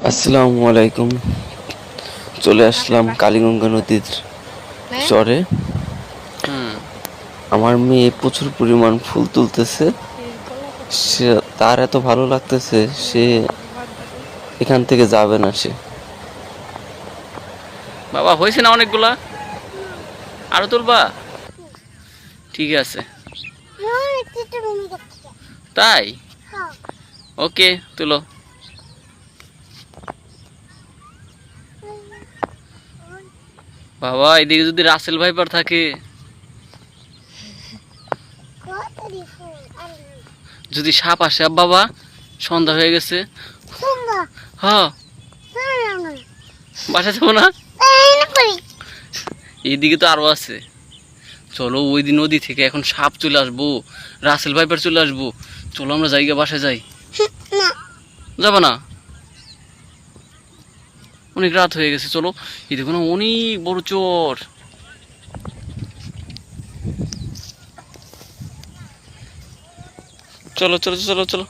আসসালামু আলাইকুম। চলে আসলাম কালীগঙ্গা নদীর চরে। আমার মেয়ে প্রচুর পরিমাণ ফুল তুলতেছে। সে তার এত ভালো লাগতেছে, সে এখান থেকে যাবে না। সে বাবা হয়েছে না অনেকগুলা? আরো তুলবা? ঠিক আছে, তাই ওকে তুলো। বাবা এদিকে যদি রাসেল ভাইপার থাকে, যদি সাপ আসে, বাবা সন্ধ্যা হয়ে গেছে। হ্যাঁ, বাসা যাবো না? এইদিকে তো আরো আছে। চলো ওই দিন নদী থেকে এখন সাপ চলে আসবো, রাসেল ভাইপার চলে আসবো। চলো আমরা জায়গা বাসায় যাই। যাবো না? অনেক রাত হয়ে গেছে, চলো। এই দেখো না, অনেক বড় চর। চলো চলো চলো চলো।